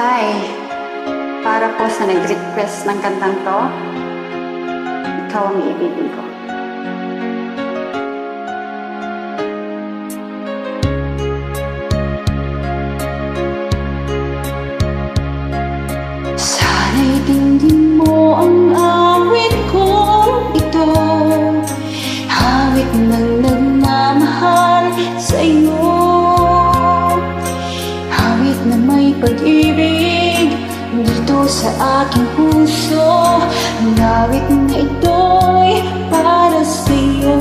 Hi! Para po sa nag-request ng kantang to, ikaw ang iibigin ko. Sana'y tingin mo ang awit kong ito, awit ng nagmamahal sa iyo, awit na may pag-ibig dito sa aking puso, ang awit na ito'y para sa iyo.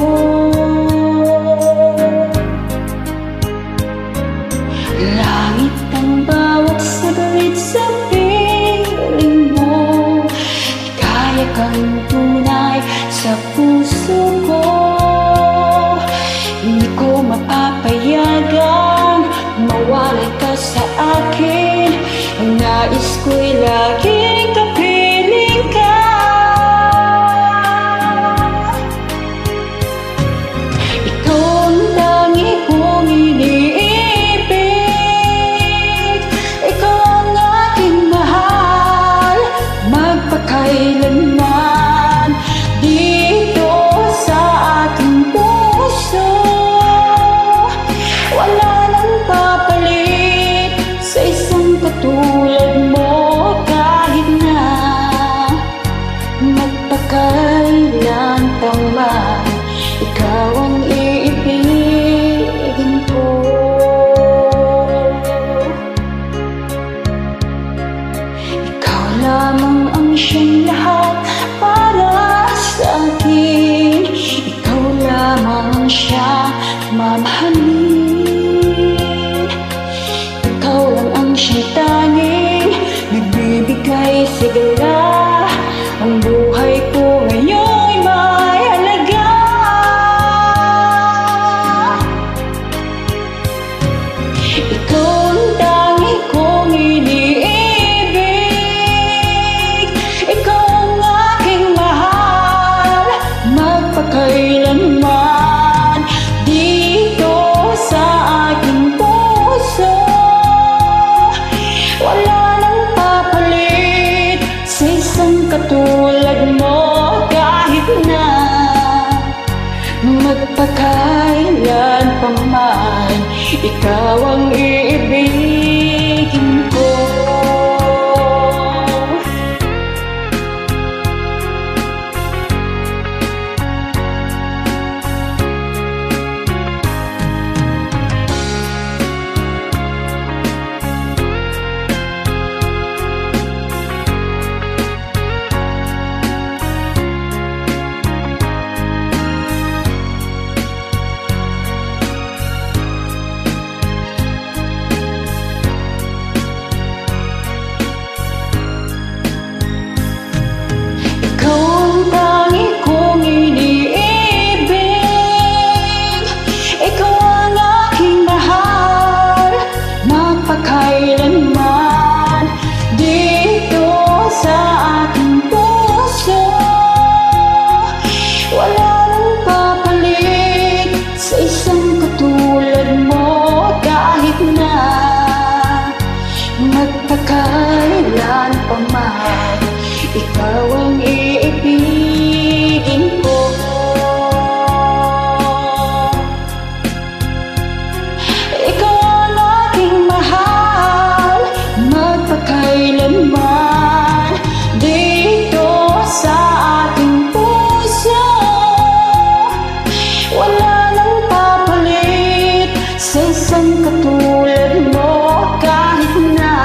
Langit ang bawat saglit sa piling mo, kaya kang tunay sa puso ko. Hindi ko mapapayagang mawalay ka sa akin, nais ko'y laging kapiling ka. Ikaw ang tangi kong iniibig, ikaw ang aking mahal, magpakailanman dito sa aking puso. Wala nang papalit sa isang katulad mo, kahit na magpakailan pa man, ikaw ang iibigin ko. Ikaw lamang ang siyang lahat para sa akin, ikaw lamang ang siyang mamahalin. Ikaw lang ang siyang tanging nagbibigay sigla, ang buhay ko ngayon'y may halaga. Ikaw ang tangi kong iniibig, ikaw ang aking mahal, magpakailanman dito sa aking puso. Wala nang papalit sa isang katulad mo, kahit na magpakailan pa man, ikaw ang iibigin ko. Kailanman dito sa aking puso, wala nang papalit sa isang katulad mo, kahit na magpakailan pa man, ikaw ang iibigin ko. Kailanman dito sa ating puso, wala nang papalit sa isang katulad mo, kahit na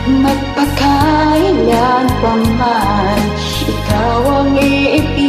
magpakailan pa man, ikaw ang iibigin